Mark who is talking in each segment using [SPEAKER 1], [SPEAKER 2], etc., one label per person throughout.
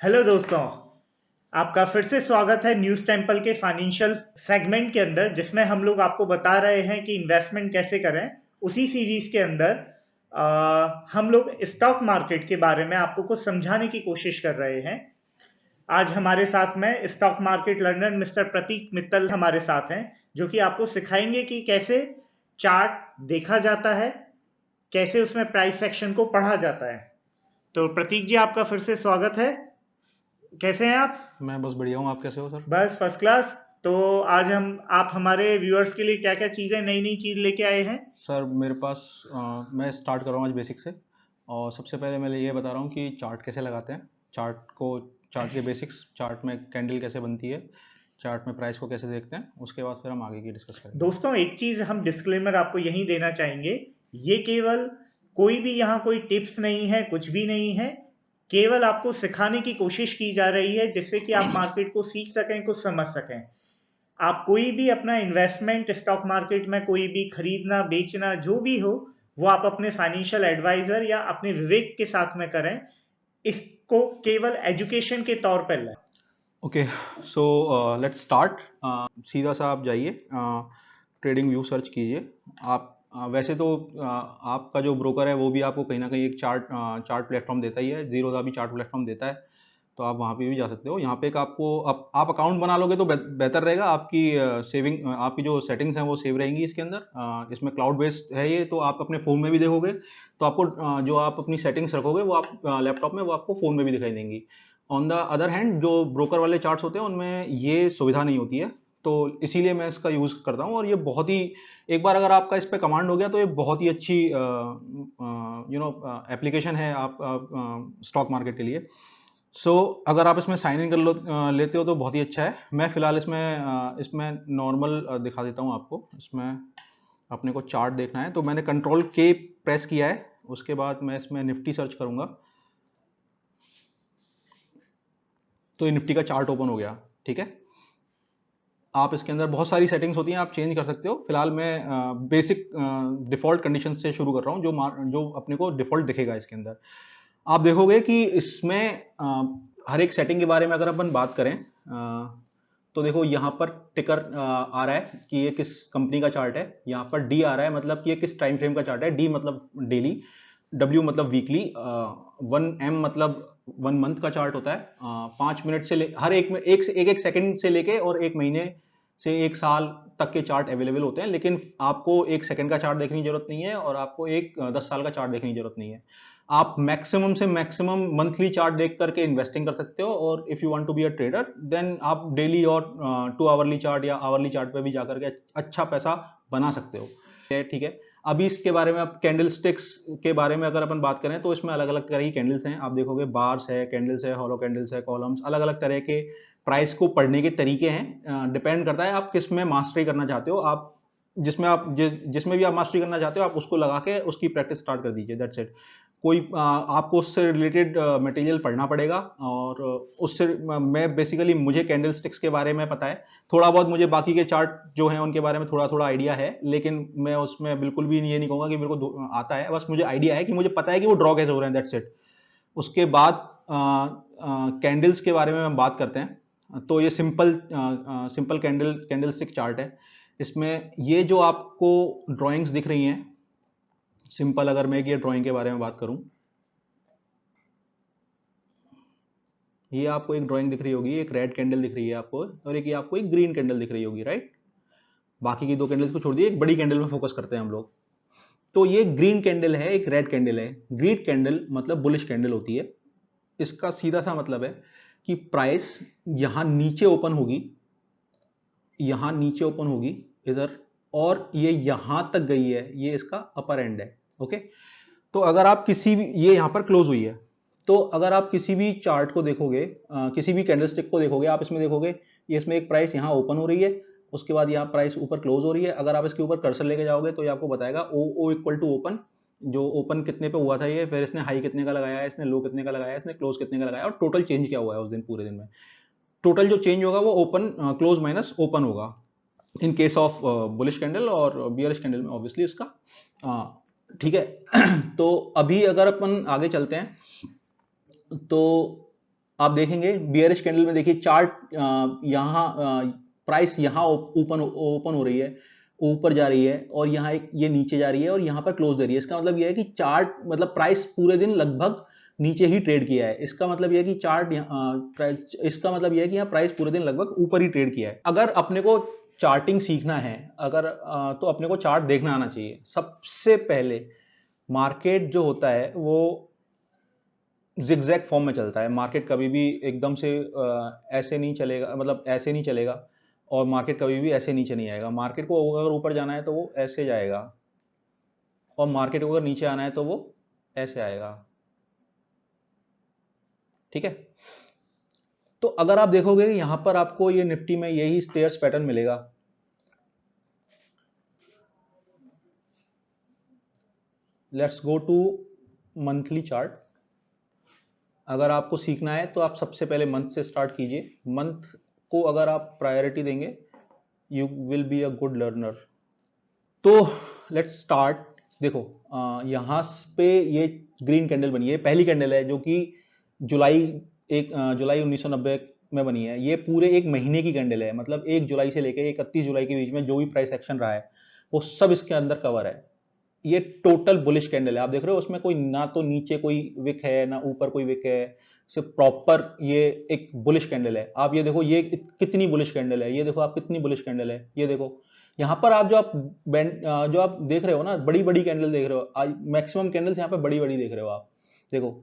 [SPEAKER 1] Hello दोस्तों, आपका फिर से स्वागत है न्यूज़ टेम्पल के फाइनेंशियल सेगमेंट के अंदर, जिसमें हम लोग आपको बता रहे हैं कि इन्वेस्टमेंट कैसे करें। उसी सीरीज़ के अंदर हम लोग स्टॉक मार्केट के बारे में आपको कुछ समझाने की कोशिश कर रहे हैं। आज हमारे साथ में स्टॉक मार्केट लर्नर मिस्टर प्रतीक मित्तल हमारे साथ हैं, जो कि आपको सिखाएंगे कि कैसे चार्ट देखा जाता है, कैसे उसमें प्राइस सेक्शन को पढ़ा जाता है। तो प्रतीक जी, आपका फिर से स्वागत है। कैसे हैं आप?
[SPEAKER 2] मैं बस बढ़िया हूँ। आप कैसे हो सर?
[SPEAKER 1] बस फर्स्ट क्लास। तो आज आप हमारे व्यूअर्स के लिए क्या-क्या चीज़ें, नई-नई चीज़ लेके आए हैं?
[SPEAKER 2] सर मेरे पास मैं स्टार्ट कर रहा हूँ आज बेसिक से। और सबसे पहले मैं ये बता रहा हूँ कि चार्ट कैसे लगाते हैं। चार्ट के बेसिक्स, चार्ट में कैंडल कैसे बनती है, चार्ट में प्राइस को कैसे देखते हैं, उसके बाद फिर हम आगे की डिस्कस करेंगे।
[SPEAKER 1] दोस्तों, एक चीज़ हम डिस्क्लेमर आपको यहीं देना चाहेंगे, ये केवल कोई भी यहाँ कोई टिप्स नहीं है, कुछ भी नहीं है। केवल आपको सिखाने की कोशिश की जा रही है, जिससे कि आप मार्केट को सीख सकें, कुछ समझ सकें। आप कोई भी अपना इन्वेस्टमेंट स्टॉक मार्केट में कोई भी खरीदना, बेचना जो भी हो, वो आप अपने फाइनेंशियल एडवाइज़र या अपने विवेक के साथ में करें। इसको केवल एजुकेशन के तौर पर लें।
[SPEAKER 2] Okay, so let's start. सीधा सा आप जाइए, ट्रेडिंग व्यू सर्च कीजिए। आप वैसे तो आपका जो ब्रोकर है वो भी आपको कहीं ना कहीं एक चार्ट प्लेटफॉर्म देता ही है। जीरो का भी चार्ट प्लेटफॉर्म देता है, तो आप वहाँ पे भी जा सकते हो। यहाँ पे एक आपको आप अकाउंट बना लोगे तो बेहतर रहेगा। आपकी सेविंग, आपकी जो सेटिंग्स हैं वो सेव रहेंगी इसके अंदर। इसमें क्लाउड बेस्ड है ये, तो आप अपने फ़ोन में भी देखोगे तो आपको जो आप अपनी सेटिंग्स रखोगे वो आप लैपटॉप में, वो आपको फ़ोन में भी दिखाई देंगी। ऑन द अदर हैंड जो ब्रोकर वाले चार्ट्स होते हैं उनमें ये सुविधा नहीं होती है, तो इसीलिए मैं इसका यूज़ करता हूँ। और ये बहुत ही, एक बार अगर आपका इस पे कमांड हो गया तो ये बहुत ही अच्छी एप्लीकेशन है आप स्टॉक मार्केट के लिए। अगर आप इसमें साइन इन कर लेते हो तो बहुत ही अच्छा है। मैं फ़िलहाल इसमें नॉर्मल दिखा देता हूँ आपको। इसमें अपने को चार्ट देखना है तो मैंने कंट्रोल के प्रेस किया है। उसके बाद मैं इसमें निफ्टी सर्च करूँगा तो ये निफ्टी का चार्ट ओपन हो गया। ठीक है, आप इसके अंदर बहुत सारी सेटिंग्स होती हैं, आप चेंज कर सकते हो। फिलहाल मैं बेसिक डिफ़ॉल्ट कंडीशन से शुरू कर रहा हूँ, जो अपने को डिफ़ॉल्ट दिखेगा इसके अंदर। आप देखोगे कि इसमें हर एक सेटिंग के बारे में अगर अपन बात करें तो देखो यहाँ पर टिकर आ रहा है कि ये किस कंपनी का चार्ट है। यहाँ पर डी आ रहा है, मतलब कि ये किस टाइम फ्रेम का चार्ट है। डी मतलब डेली, डब्ल्यू मतलब वीकली, 1M मतलब 1 मंथ का चार्ट होता है। 5 मिनट से हर एक में एक सेकंड से लेके और 1 महीने से 1 साल तक के चार्ट अवेलेबल होते हैं। लेकिन आपको 1 सेकंड का चार्ट देखने की जरूरत नहीं है और आपको 10 साल का चार्ट देखने की जरूरत नहीं है। आप मैक्सिमम से मैक्सिमम मंथली चार्ट देख करके इन्वेस्टिंग कर सकते हो। और if you want to be a trader then आप डेली और 2 आवरली चार्ट या आवरली चार्ट पे भी जा करके अच्छा पैसा बना सकते हो। ठीक है, अभी इसके बारे में, आप कैंडल स्टिक्स के बारे में अगर अपन बात करें तो इसमें अलग अलग तरह की कैंडल्स हैं। आप देखोगे बार्स है, कैंडल्स है, हॉलो कैंडल्स है, कॉलम्स, अलग अलग तरह के प्राइस को पढ़ने के तरीके हैं। डिपेंड करता है आप किस में मास्टरी करना चाहते हो। आप जिसमें भी आप मास्टरी करना चाहते हो आप उसको लगा के उसकी प्रैक्टिस स्टार्ट कर दीजिए, दैट्स इट। आपको उससे रिलेटेड मटेरियल पढ़ना पड़ेगा। और उससे मैं बेसिकली, मुझे कैंडल स्टिक्स के बारे में पता है थोड़ा बहुत, मुझे बाकी के चार्ट जो हैं उनके बारे में थोड़ा थोड़ा आइडिया है, लेकिन मैं उसमें बिल्कुल भी ये नहीं कहूँगा कि मेरे को आता है। बस मुझे आइडिया है कि मुझे पता है कि वो ड्रॉ कैसे हो रहे हैं, दैट्स इट। उसके बाद कैंडल्स के बारे में हम बात करते हैं। तो ये सिंपल कैंडल स्टिक चार्ट है। इसमें ये जो आपको ड्राइंग्स दिख रही हैं सिंपल, अगर मैं ये ड्राइंग के बारे में बात करूं, ये आपको एक ड्राइंग दिख रही होगी, एक रेड कैंडल दिख रही है आपको और एक ये आपको एक ग्रीन कैंडल दिख रही होगी, राइट। बाकी की 2 कैंडल्स को छोड़ दिए, एक बड़ी कैंडल में फोकस करते हैं हम लोग। तो ये ग्रीन कैंडल है, एक रेड कैंडल है। ग्रीन कैंडल मतलब बुलिश कैंडल होती है। इसका सीधा सा मतलब है कि प्राइस यहां नीचे ओपन होगी, यहां नीचे ओपन होगी इधर, और ये यहां तक गई है, ये इसका अपर एंड है। ओके, तो अगर आप किसी भी, ये यहां पर क्लोज हुई है, तो अगर आप किसी भी चार्ट को देखोगे, किसी भी कैंडलस्टिक को देखोगे, आप इसमें देखोगे ये इसमें एक प्राइस यहाँ ओपन हो रही है, उसके बाद यहाँ प्राइस ऊपर क्लोज हो रही है। अगर आप इसके ऊपर कर्सर लेके जाओगे तो ये आपको बताएगा ओ इक्वल टू ओपन, जो ओपन कितने पे हुआ था ये, फिर इसने हाई कितने का लगाया है, इसने लो कितने का लगाया है, इसने क्लोज कितने का लगाया, और टोटल चेंज क्या हुआ है उस दिन, पूरे दिन में टोटल जो चेंज होगा वो ओपन क्लोज माइनस ओपन होगा in case of bullish candle, और बियरिश कैंडल में ऑब्वियसली उसका। ठीक है। तो अभी अगर अपन आगे चलते हैं तो आप देखेंगे बियरिश कैंडल में, देखिए चार्ट यहाँ प्राइस यहाँ ओपन हो रही है, ऊपर जा रही है, और यहाँ एक ये नीचे जा रही है और यहाँ पर क्लोज दे रही है। इसका मतलब ये है कि चार्ट मतलब प्राइस पूरे दिन लगभग नीचे ही ट्रेड किया है। इसका मतलब ये है कि इसका मतलब ये है कि यहाँ प्राइस पूरे दिन लगभग ऊपर ही ट्रेड किया है। अगर अपने को चार्टिंग सीखना है, अगर तो अपने को चार्ट देखना आना चाहिए। सबसे पहले मार्केट जो होता है वो जिगजैग फॉर्म में चलता है। मार्केट कभी भी एकदम से ऐसे नहीं चलेगा, मतलब ऐसे नहीं चलेगा, और मार्केट कभी भी ऐसे नीचे नहीं आएगा। मार्केट को अगर ऊपर जाना है तो वो ऐसे जाएगा, और मार्केट को अगर नीचे आना है तो वो ऐसे आएगा। ठीक है, तो अगर आप देखोगे यहां पर आपको ये निफ्टी में यही स्टेयर्स पैटर्न मिलेगा। Let's go to monthly chart. अगर आपको सीखना है तो आप सबसे पहले मंथ से स्टार्ट कीजिए। मंथ को अगर आप प्रायोरिटी देंगे, you will be a good learner. तो लेट्स स्टार्ट। देखो यहाँ पे ये ग्रीन कैंडल बनी है, पहली कैंडल है जो कि जुलाई 1990 में बनी है। ये पूरे एक महीने की कैंडल है, मतलब 1 जुलाई से लेकर 31 जुलाई के बीच में जो भी प्राइस एक्शन रहा है वो सब इसके अंदर कवर है। ये टोटल बुलिश कैंडल है, आप देख रहे हो उसमें कोई ना तो नीचे कोई विक है ना ऊपर कोई विक है, सिर्फ प्रॉपर ये एक बुलिश कैंडल है। आप ये देखो ये कितनी बुलिश कैंडल है, ये देखो आप कितनी बुलिश कैंडल है। ये देखो यहाँ पर आप जो आप देख रहे हो ना, बड़ी बड़ी कैंडल देख रहे हो, मैक्सिमम कैंडल्स यहाँ पे बड़ी बड़ी देख रहे हो आप। देखो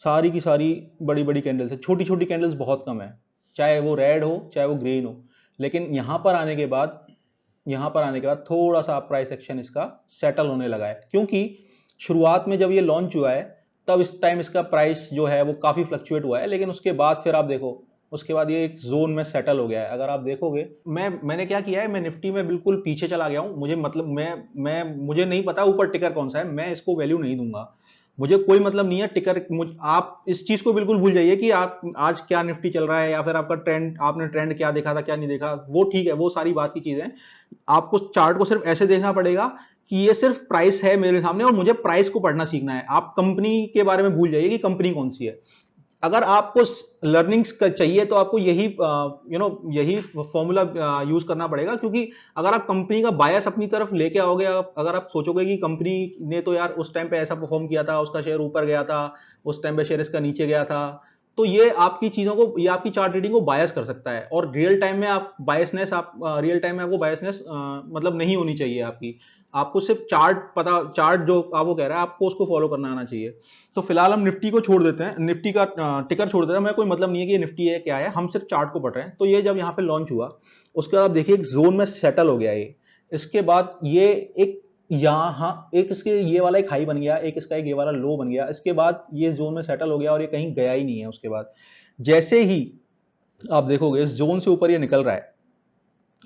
[SPEAKER 2] सारी की सारी बड़ी बड़ी कैंडल्स है, छोटी छोटी कैंडल्स बहुत कम है, चाहे वो रेड हो चाहे वो ग्रीन हो। लेकिन यहाँ पर आने के बाद थोड़ा सा प्राइस एक्शन इसका सेटल होने लगा है, क्योंकि शुरुआत में जब ये लॉन्च हुआ है तब इस टाइम इसका प्राइस जो है वो काफ़ी फ्लक्चुएट हुआ है, लेकिन उसके बाद फिर आप देखो उसके बाद ये एक जोन में सेटल हो गया है। अगर आप देखोगे मैंने क्या किया है, मैं निफ्टी में बिल्कुल पीछे चला गया हूँ। मुझे मतलब मुझे नहीं पता ऊपर टिकर कौन सा है, मैं इसको वैल्यू नहीं दूंगा, मुझे कोई मतलब नहीं है टिकर। आप इस चीज को बिल्कुल भूल जाइए कि आप आज क्या निफ्टी चल रहा है या फिर आपका ट्रेंड, आपने ट्रेंड क्या देखा था क्या नहीं देखा, वो ठीक है, वो सारी बात की चीजें। आपको चार्ट को सिर्फ ऐसे देखना पड़ेगा कि ये सिर्फ प्राइस है मेरे सामने और मुझे प्राइस को पढ़ना सीखना है। आप कंपनी के बारे में भूल जाइए कि कंपनी कौन सी है। अगर आपको लर्निंग्स चाहिए तो आपको यही फॉर्मूला यूज करना पड़ेगा, क्योंकि अगर आप कंपनी का बायस अपनी तरफ लेके आओगे, अगर आप सोचोगे कि कंपनी ने तो यार उस टाइम पे ऐसा परफॉर्म किया था, उसका शेयर ऊपर गया था, उस टाइम पे शेयर इसका नीचे गया था, तो ये आपकी चीजों को, ये आपकी चार्ट रीडिंग को बायस कर सकता है। और रियल टाइम में आप बायसनेस, रियल टाइम में आपको बायसनेस मतलब नहीं होनी चाहिए आपकी। आपको सिर्फ चार्ट जो आपको कह रहा है आपको उसको फॉलो करना आना चाहिए। तो फिलहाल हम निफ्टी को छोड़ देते हैं, निफ्टी का टिकर छोड़ देते हैं। मैं कोई मतलब नहीं है कि ये निफ्टी है क्या है, हम सिर्फ चार्ट को पढ़ रहे हैं। तो ये जब यहाँ पे लॉन्च हुआ उसके बाद आप देखिए एक जोन में सेटल हो गया ये। इसके बाद ये एक यहाँ एक इसके ये वाला एक हाई बन गया, एक इसका एक ये वाला लो बन गया। इसके बाद ये जोन में सेटल हो गया और ये कहीं गया ही नहीं है। उसके बाद जैसे ही आप देखोगे इस जोन से ऊपर ये निकल रहा है,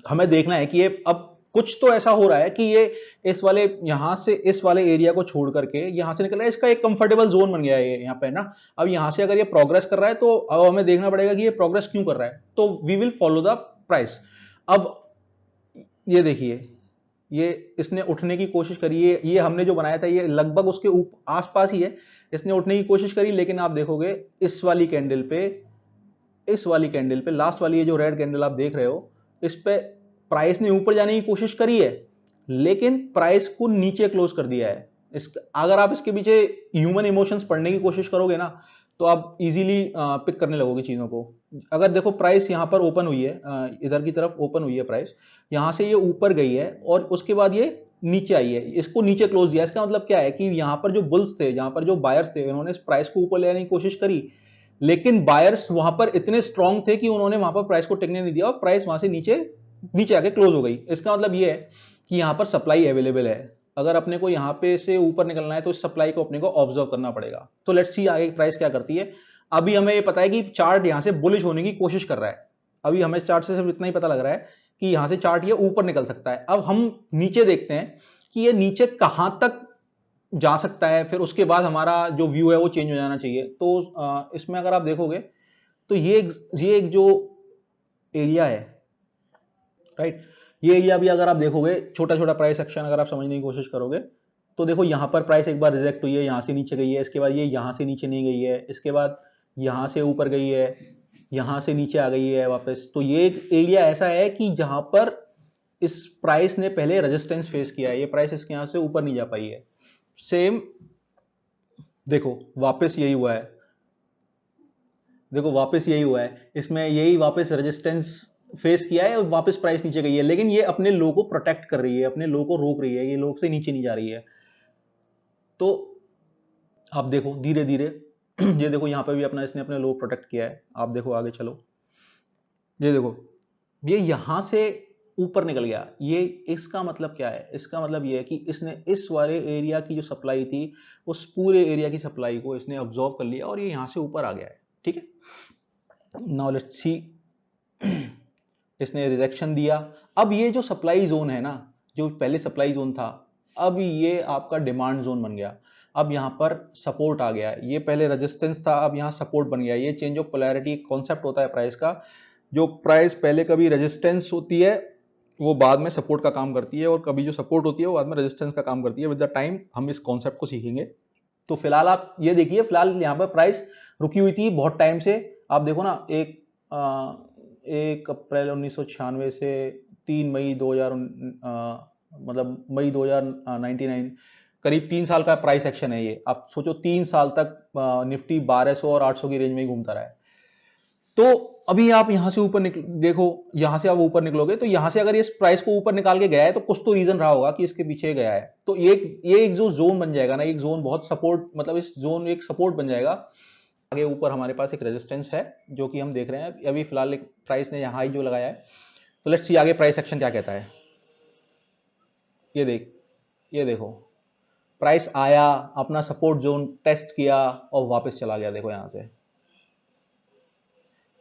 [SPEAKER 2] हमें देखना है कि ये अब कुछ तो ऐसा हो रहा है कि ये इस वाले यहां से इस वाले एरिया को छोड़ करके यहां से निकल रहा है, इसका एक कंफर्टेबल जोन बन गया है ये यहाँ पे ना। अब यहां से अगर ये प्रोग्रेस कर रहा है तो अब हमें देखना पड़ेगा कि ये प्रोग्रेस क्यों कर रहा है, तो we will follow the price. अब ये देखिए ये इसने उठने की कोशिश करी है, ये हमने जो बनाया था ये लगभग उसके आसपास ही है, इसने उठने की कोशिश करी, लेकिन आप देखोगे इस वाली कैंडल पे लास्ट वाली ये जो रेड कैंडल आप देख रहे हो, इस पे प्राइस ने ऊपर जाने की कोशिश करी है लेकिन प्राइस को नीचे क्लोज कर दिया है। अगर आप इसके पीछे ह्यूमन इमोशंस पढ़ने की कोशिश करोगे ना तो आप इजीली पिक करने लगोगे चीजों को। अगर देखो प्राइस यहाँ पर ओपन हुई है, इधर की तरफ ओपन हुई है प्राइस, यहाँ से ये ऊपर गई है और उसके बाद ये नीचे आई है, इसको नीचे क्लोज दिया। इसका मतलब क्या है कि यहाँ पर जो बुल्स थे, यहाँ पर जो बायर्स थे, उन्होंने इस प्राइस को ऊपर ले आने की कोशिश करी, लेकिन बायर्स वहां पर इतने स्ट्रांग थे कि उन्होंने वहां पर प्राइस को टिकने नहीं दिया और प्राइस वहां से नीचे आके क्लोज हो गई। इसका मतलब ये है कि यहाँ पर सप्लाई अवेलेबल है। अगर अपने को यहाँ पे से ऊपर निकलना है तो इस सप्लाई को अपने को ऑब्जर्व करना पड़ेगा। तो लेट्स सी आगे प्राइस क्या करती है। अभी हमें ये पता है कि चार्ट यहाँ से बुलिश होने की कोशिश कर रहा है, अभी हमें चार्ट से सिर्फ इतना ही पता लग रहा है कि यहाँ से चार्ट ये ऊपर निकल सकता है। अब हम नीचे देखते हैं कि ये नीचे कहाँ तक जा सकता है, फिर उसके बाद हमारा जो व्यू है वो चेंज हो जाना चाहिए। तो इसमें अगर आप देखोगे तो ये एक जो एरिया है, राइट, ये एरिया भी अगर आप देखोगे छोटा छोटा प्राइस एक्शन अगर आप समझने की कोशिश करोगे तो देखो यहाँ पर प्राइस एक बार रिजेक्ट हुई है, यहाँ से नीचे गई है, इसके बाद ये यहाँ से नीचे नहीं गई है, इसके बाद यहाँ से ऊपर गई है, यहाँ से नीचे आ गई है वापस। तो ये एक एरिया ऐसा है कि जहाँ पर इस प्राइस ने पहले रेजिस्टेंस फेस किया है, ये प्राइस इसके यहाँ से ऊपर नहीं जा पाई है। सेम देखो वापस यही हुआ है, देखो वापस यही हुआ है, इसमें यही वापस रेजिस्टेंस फेस किया है और वापस प्राइस नीचे गई है, लेकिन ये अपने लो को प्रोटेक्ट कर रही है, अपने लो को रोक रही है, ये लो से नीचे नहीं जा रही है। तो आप देखो धीरे धीरे ये देखो यहाँ पे भी अपना इसने अपने लो प्रोटेक्ट किया है। आप देखो आगे चलो, ये देखो ये यहाँ से ऊपर निकल गया। ये इसका मतलब क्या है? इसका मतलब ये है कि इसने इस वाले एरिया की जो सप्लाई थी उस पूरे एरिया की सप्लाई को इसने ऑब्जॉर्व कर लिया और ये यहाँ से ऊपर आ गया है। ठीक है, नाउ लेट्स सी, इसने रिजेक्शन दिया। अब ये जो सप्लाई जोन है ना, जो पहले सप्लाई जोन था, अब ये आपका डिमांड जोन बन गया। अब यहाँ पर सपोर्ट आ गया है, ये पहले रेजिस्टेंस था, अब यहाँ सपोर्ट बन गया। ये चेंज ऑफ पोलैरिटी कॉन्सेप्ट होता है प्राइस का। जो प्राइस पहले कभी रेजिस्टेंस होती है वो बाद में सपोर्ट का काम करती है, और कभी जो सपोर्ट होती है वो बाद में रेजिस्टेंस का काम करती है। विद द टाइम हम इस कॉन्सेप्ट को सीखेंगे। तो फिलहाल आप ये देखिए, फिलहाल यहाँ पर प्राइस रुकी हुई थी बहुत टाइम से। आप देखो ना, 1 अप्रैल 1996 से 3 मई 2000 मतलब मई 2099, करीब 3 साल का प्राइस एक्शन है ये। आप सोचो 3 साल तक निफ्टी 1200 और 800 की रेंज में ही घूमता रहा है। तो अभी आप यहां से ऊपर देखो, यहां से आप ऊपर निकलोगे तो यहां से अगर इस प्राइस को ऊपर निकाल के गया है तो कुछ तो रीजन रहा होगा कि इसके पीछे गया है। तो ये एक जो जोन बन जाएगा ना, एक जोन बहुत सपोर्ट, मतलब इस जोन एक सपोर्ट बन जाएगा। आगे ऊपर हमारे पास एक रेजिस्टेंस है जो कि हम देख रहे हैं अभी फिलहाल। एक प्राइस ने यहाँ हाई जो लगाया है, तो लेट्स सी आगे प्राइस एक्शन क्या कहता है। ये देखो प्राइस आया, अपना सपोर्ट जोन टेस्ट किया और वापस चला गया। देखो यहां से,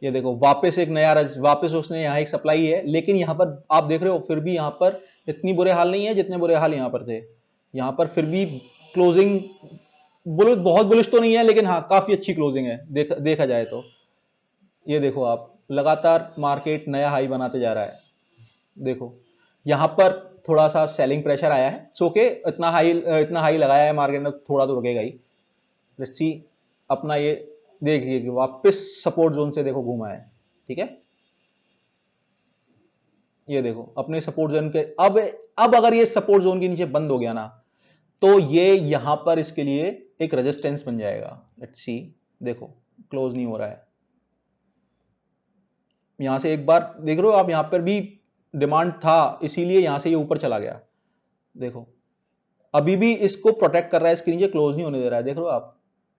[SPEAKER 2] ये देखो वापस एक नया वापस उसने यहाँ एक सप्लाई है, लेकिन यहाँ पर आप देख रहे हो फिर भी यहाँ पर इतनी बुरे हाल नहीं है जितने बुरे हाल यहाँ पर थे। यहाँ पर फिर भी क्लोजिंग बहुत बुलिश तो नहीं है, लेकिन हाँ काफी अच्छी क्लोजिंग है देखा जाए तो। ये देखो आप लगातार मार्केट नया हाई बनाते जा रहा है। देखो यहाँ पर थोड़ा सा सेलिंग प्रेशर आया है, सो के इतना हाई लगाया है मार्केट ने, थोड़ा तो रुकेगा ही। लेट्स सी अपना ये देखिए कि वापस सपोर्ट जोन से देखो घूमा है। ठीक है, ये देखो अपने सपोर्ट जोन के, अब अगर ये सपोर्ट जोन के नीचे बंद हो गया ना, तो ये यहां पर इसके लिए एक रेजिस्टेंस बन जाएगा। लेट्स सी, देखो क्लोज नहीं हो रहा है। यहां से एक बार देख रहे हो आप, यहां पर भी डिमांड था, इसीलिए यहां से ये ऊपर चला गया। देखो अभी भी इसको प्रोटेक्ट कर रहा है, इसके नीचे क्लोज नहीं होने दे रहा है। देख रहे हो आप,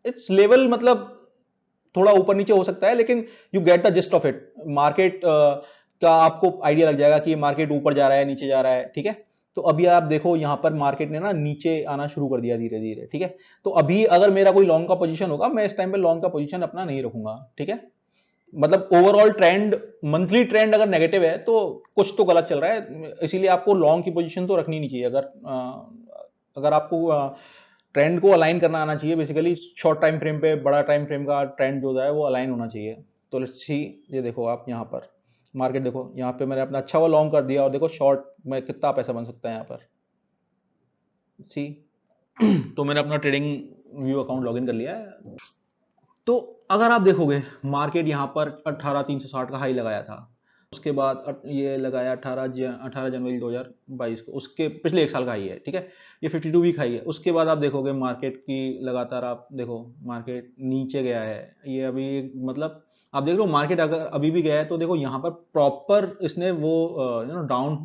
[SPEAKER 2] इट्स लेवल मतलब थोड़ा ऊपर नीचे हो सकता है, लेकिन you get the gist of it. Market का आपको आइडिया लग जाएगा कि मार्केट ऊपर जा रहा है नीचे जा रहा है। ठीक है, तो अभी आप देखो यहां पर मार्केट ने ना नीचे आना शुरू कर दिया धीरे धीरे। ठीक है, तो अभी अगर मेरा कोई लॉन्ग का पोजीशन होगा, मैं इस टाइम पे लॉन्ग का पोजीशन अपना नहीं रखूंगा। ठीक है, मतलब ओवरऑल ट्रेंड, मंथली ट्रेंड अगर नेगेटिव है तो कुछ तो गलत चल रहा है, इसीलिए आपको लॉन्ग की पोजीशन तो रखनी नहीं चाहिए। अगर आपको ट्रेंड को अलाइन करना आना चाहिए, बेसिकली शॉर्ट टाइम फ्रेम पे बड़ा टाइम फ्रेम का ट्रेंड जो है वो अलाइन होना चाहिए। तो लेट्स सी, ये देखो आप यहाँ पर मार्केट देखो, यहाँ पे मैंने अपना अच्छा वो लॉन्ग कर दिया और देखो शॉर्ट में कितना पैसा बन सकता है यहाँ पर। सी तो मैंने अपना ट्रेडिंग व्यू अकाउंट लॉगिन कर लिया है। तो अगर आप देखोगे मार्केट यहाँ पर 18,360 का हाई लगाया था, उसके बाद ये लगाया 18 जनवरी 2022 को, उसके पिछले 1 साल का हाई है। ठीक है, ये 52 वीक हाई है। उसके बाद आप देखोगे मार्केट की लगातार, आप देखो मार्केट नीचे गया है। ये अभी मतलब आप देख रहे हो मार्केट अगर अभी भी गया है तो देखो यहाँ पर प्रॉपर इसने वो डाउन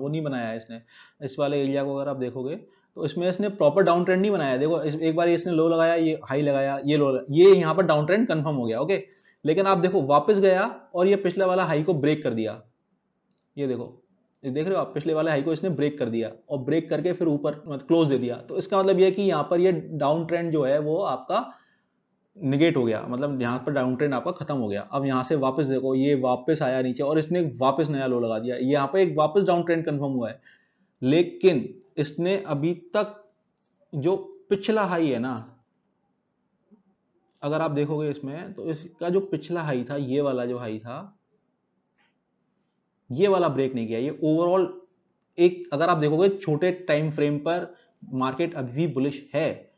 [SPEAKER 2] वो नहीं बनाया है इसने। इस वाले एरिया को अगर आप देखोगे तो इसमें इसने प्रॉपर डाउन ट्रेंड नहीं बनाया। देखो एक बार इसने लो लगाया, ये हाई लगाया, ये लो, ये यहाँ पर डाउन ट्रेंड कंफर्म हो गया। ओके, लेकिन आप देखो वापस गया और ये पिछले वाला हाई को ब्रेक कर दिया। ये देखो, ये देख रहे हो आप, पिछले वाले हाई को इसने ब्रेक कर दिया और ब्रेक करके फिर ऊपर क्लोज दे दिया। तो इसका मतलब ये है कि यहाँ पर ये डाउन ट्रेंड जो है वो आपका निगेट हो गया, मतलब यहाँ पर डाउन ट्रेंड आपका खत्म हो गया। अब यहाँ से वापस देखो, ये वापस आया नीचे और इसने वापस नया लो लगा दिया। यहाँ पे एक वापस डाउन ट्रेंड कंफर्म हुआ है, लेकिन इसने अभी तक जो पिछला हाई है ना, अगर आप देखोगे इसमें तो इसका जो पिछला हाई था, ये वाला जो हाई था, ये वाला ब्रेक नहीं किया। ये ओवरऑल एक, अगर आप देखोगे छोटे टाइम फ्रेम पर मार्केट अभी भी बुलिश है,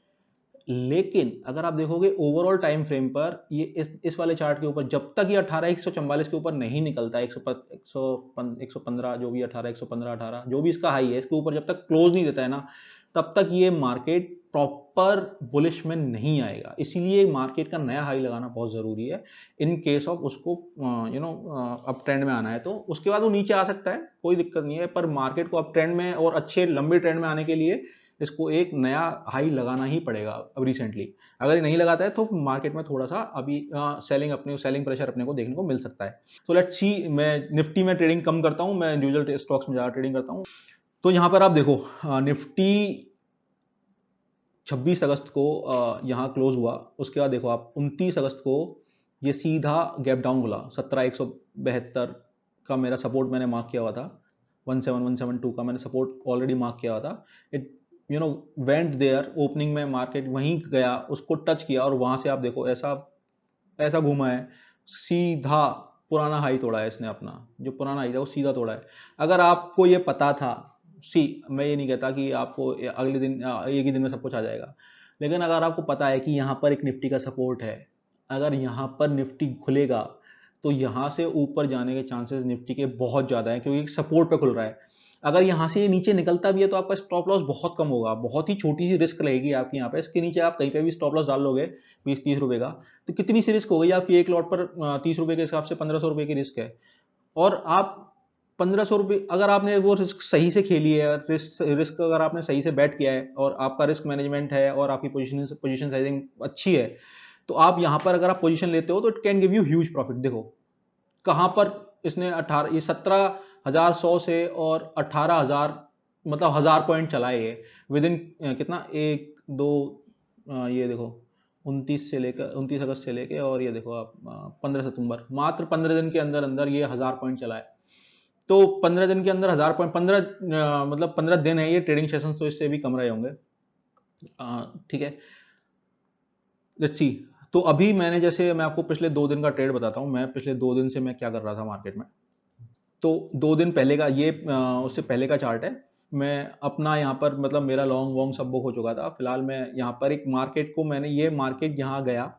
[SPEAKER 2] लेकिन अगर आप देखोगे ओवरऑल टाइम फ्रेम पर ये इस वाले चार्ट के ऊपर जब तक ये 18,144 के ऊपर नहीं निकलता, 115 जो भी 18,115 जो भी इसका हाई है, इसके ऊपर जब तक क्लोज नहीं देता है ना, तब तक ये मार्केट प्रॉपर बुलिश में नहीं आएगा। इसीलिए मार्केट का नया हाई लगाना बहुत ज़रूरी है इन केस ऑफ उसको अप ट्रेंड में आना है। तो उसके बाद वो नीचे आ सकता है, कोई दिक्कत नहीं है, पर मार्केट को अप ट्रेंड में और अच्छे लंबे ट्रेंड में आने के लिए इसको एक नया हाई लगाना ही पड़ेगा। अब रिसेंटली अगर ये नहीं लगाता है तो मार्केट में थोड़ा सा अभी सेलिंग प्रेशर अपने को देखने को मिल सकता है। तो लेट्स सी, मैं निफ्टी में ट्रेडिंग कम करता हूँ, मैं इंडिविजुअल स्टॉक्स में ज़्यादा ट्रेडिंग करता हूँ। तो यहाँ पर आप देखो निफ्टी 26 अगस्त को यहाँ क्लोज हुआ, उसके बाद देखो आप 29 अगस्त को ये सीधा गैप डाउन खुला। 17,172 का मेरा सपोर्ट मैंने मार्क किया हुआ था, 17,172 का मैंने सपोर्ट ऑलरेडी मार्क किया हुआ था। इट वेंट देयर, ओपनिंग में मार्केट वहीं गया, उसको टच किया और वहाँ से आप देखो ऐसा घूमा है, सीधा पुराना हाई तोड़ा है इसने अपना, जो पुराना हाई था वो सीधा तोड़ा है। अगर आपको ये पता था, मैं ये नहीं कहता कि आपको अगले दिन एक ही दिन में सब कुछ आ जाएगा, लेकिन अगर आपको पता है कि यहाँ पर एक निफ्टी का सपोर्ट है, अगर यहाँ पर निफ्टी खुलेगा तो यहाँ से ऊपर जाने के चांसेस निफ्टी के बहुत ज़्यादा है, क्योंकि सपोर्ट पे खुल रहा है। अगर यहाँ से ये नीचे निकलता भी है तो आपका स्टॉप लॉस बहुत कम होगा, बहुत ही छोटी सी रिस्क रहेगी आपकी यहाँ पे। इसके नीचे आप कहीं पे भी स्टॉप लॉस डाल लोगे 20-30 रुपए का, तो कितनी सी रिस्क हो गई आपकी, एक लॉट पर 30 रुपए के हिसाब से 1500 रुपए की रिस्क है। और आप 1500 रुपये, अगर आपने वो रिस्क सही से खेली है, रिस्क अगर आपने सही से बैट किया है और आपका रिस्क मैनेजमेंट है और आपकी पोजीशन साइजिंग अच्छी है, तो आप यहाँ पर अगर आप पोजीशन लेते हो तो it can give you huge profit. देखो कहाँ पर इसने 17,100 से और 18,000, मतलब 1000 पॉइंट चलाए है विद इन कितना, 1 2 ये देखो 29 अगस्त से लेके और ये देखो आप 15 सितंबर, मात्र 15 दिन के अंदर अंदर ये 1000 पॉइंट चलाए। तो 15 दिन के अंदर 1000 पॉइंट, 15 मतलब 15 दिन है ये ट्रेडिंग सेशन, तो इससे भी कम रहे होंगे। ठीक है, लेट्स सी। तो अभी मैंने, जैसे मैं आपको पिछले 2 दिन का ट्रेड बताता हूँ, मैं पिछले 2 दिन से मैं क्या कर रहा था मार्केट में। तो 2 दिन पहले का ये उससे पहले का चार्ट है। मैं अपना यहाँ पर, मतलब मेरा लॉन्ग वॉन्ग सब बुक हो चुका था। फिलहाल मैं यहाँ पर एक मार्केट को, मैंने ये मार्केट यहाँ गया,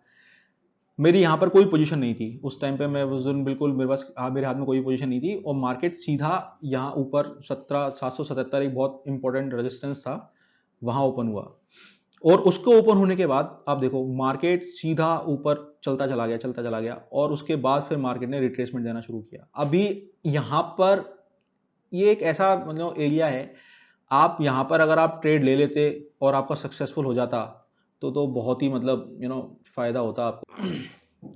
[SPEAKER 2] मेरी यहाँ पर कोई पोजीशन नहीं थी उस टाइम पे, मैं उस दिन बिल्कुल मेरे पास मेरे हाथ में कोई पोजीशन नहीं थी, और मार्केट सीधा यहाँ ऊपर 17,777 एक बहुत इंपॉर्टेंट रेजिस्टेंस था, वहाँ ओपन हुआ। और उसको ओपन होने के बाद आप देखो मार्केट सीधा ऊपर चलता चला गया और उसके बाद फिर मार्केट ने रिट्रेसमेंट देना शुरू किया। अभी यहाँ पर ये एक ऐसा मतलब एरिया है, आप यहाँ पर अगर आप ट्रेड ले लेते और आपका सक्सेसफुल हो जाता तो बहुत ही मतलब फ़ायदा होता आपको।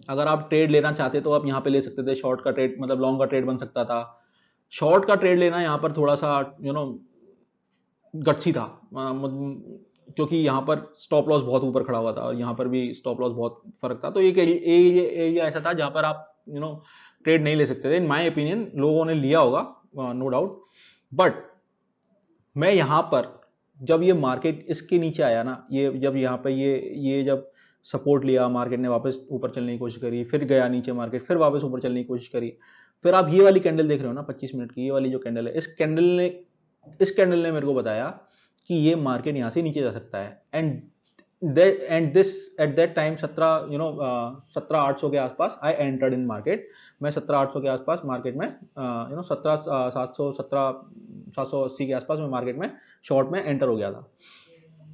[SPEAKER 2] अगर आप ट्रेड लेना चाहते तो आप यहाँ पे ले सकते थे, शॉर्ट का ट्रेड, मतलब लॉन्ग का ट्रेड बन सकता था। शॉर्ट का ट्रेड लेना यहाँ पर थोड़ा सा गट्सी था, क्योंकि यहाँ पर स्टॉप लॉस बहुत ऊपर खड़ा हुआ था और यहाँ पर भी स्टॉप लॉस बहुत फर्क था। तो एक एरिया ऐसा था जहाँ पर आप ट्रेड नहीं ले सकते थे। इन माय ओपिनियन लोगों ने लिया होगा, नो डाउट, बट मैं यहाँ पर जब ये मार्केट इसके नीचे आया ना, ये जब यहाँ पे ये जब सपोर्ट लिया, मार्केट ने वापस ऊपर चलने की कोशिश करी, फिर गया नीचे मार्केट, फिर वापस ऊपर चलने की कोशिश करी, फिर आप ये वाली कैंडल देख रहे हो ना 25 मिनट की, ये वाली जो कैंडल है, इस कैंडल ने मेरे को बताया कि ये मार्केट यहाँ से नीचे जा सकता है। And this at that time 17,800 के आसपास आई एंटर्ड इन मार्केट। मैं 17,800 के आसपास मार्केट में 780 के आसपास मैं मार्केट में शॉर्ट में एंटर हो गया था।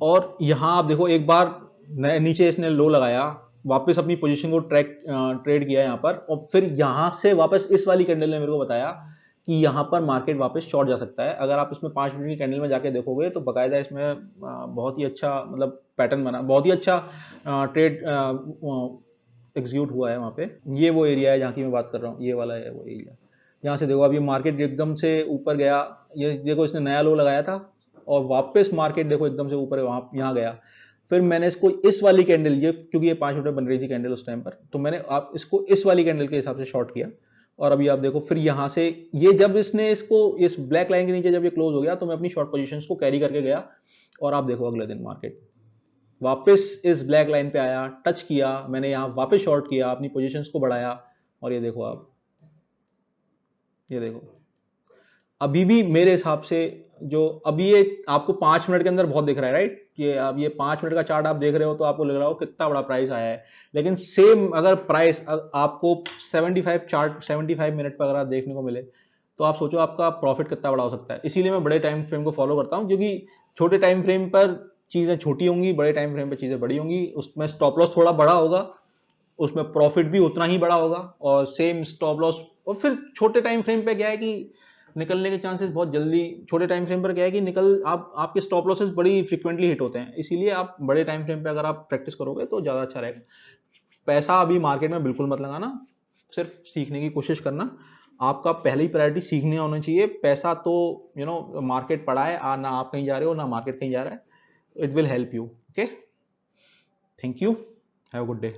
[SPEAKER 2] और यहाँ आप देखो एक बार नीचे इसने लो लगाया, वापस अपनी पोजीशन को ट्रेड किया यहाँ पर, और फिर यहाँ से वापस इस वाली कैंडल ने मेरे को बताया कि यहाँ पर मार्केट वापस शॉर्ट जा सकता है। अगर आप इसमें 5 मिनट की कैंडल में जाके देखोगे तो बाकायदा इसमें बहुत ही अच्छा मतलब पैटर्न बना, बहुत ही अच्छा ट्रेड एग्जीक्यूट हुआ है वहाँ पे। ये वो एरिया है जहाँ की मैं बात कर रहा हूँ, ये वाला है वो एरिया। यहाँ से देखो अब ये मार्केट एकदम से ऊपर गया, ये देखो इसने नया लो लगाया था और वापस मार्केट देखो एकदम से ऊपर वहाँ यहाँ गया। फिर मैंने इसको इस वाली कैंडल, ये क्योंकि ये 5 मिनट में बन रही थी कैंडल उस टाइम पर, तो मैंने आप इसको इस वाली कैंडल के हिसाब से शॉर्ट किया। और अभी आप देखो फिर यहाँ से ये जब इसने इसको इस ब्लैक लाइन के नीचे जब ये क्लोज हो गया तो मैं अपनी शॉर्ट पोजीशंस को कैरी करके गया, और आप देखो अगले दिन मार्केट वापस इस ब्लैक लाइन पे आया, टच किया, मैंने यहाँ वापस शॉर्ट किया, अपनी पोजीशंस को बढ़ाया, और ये देखो आप, ये देखो अभी भी मेरे हिसाब से जो अभी ये आपको 5 मिनट के अंदर बहुत दिख रहा है, राइट? ये अब ये 5 मिनट का चार्ट आप देख रहे हो तो आपको लग रहा हो कितना बड़ा प्राइस आया है, लेकिन सेम अगर प्राइस आपको 75 मिनट पर अगर आप देखने को मिले तो आप सोचो आपका प्रॉफिट कितना बड़ा हो सकता है। इसीलिए मैं बड़े टाइम फ्रेम को फॉलो करता हूँ, क्योंकि छोटे टाइम फ्रेम पर चीज़ें छोटी होंगी, बड़े टाइम फ्रेम पर चीज़ें बड़ी होंगी, उसमें स्टॉप लॉस थोड़ा बड़ा होगा, उसमें प्रॉफिट भी उतना ही बड़ा होगा, और सेम स्टॉप लॉस। और फिर छोटे टाइम फ्रेम पे क्या है कि निकलने के चांसेस बहुत जल्दी, छोटे टाइम फ्रेम पर क्या है कि आपके स्टॉप लॉसेस बड़ी फ्रिक्वेंटली हिट होते हैं, इसीलिए आप बड़े टाइम फ्रेम पे अगर आप प्रैक्टिस करोगे तो ज़्यादा अच्छा रहेगा। पैसा अभी मार्केट में बिल्कुल मत लगाना, सिर्फ सीखने की कोशिश करना। आपका पहली प्रायोरिटी सीखने होना चाहिए। पैसा तो मार्केट पड़ा है, ना आप कहीं जा रहे हो ना मार्केट कहीं जा रहा है। It will help you. Okay, thank you, have a good day.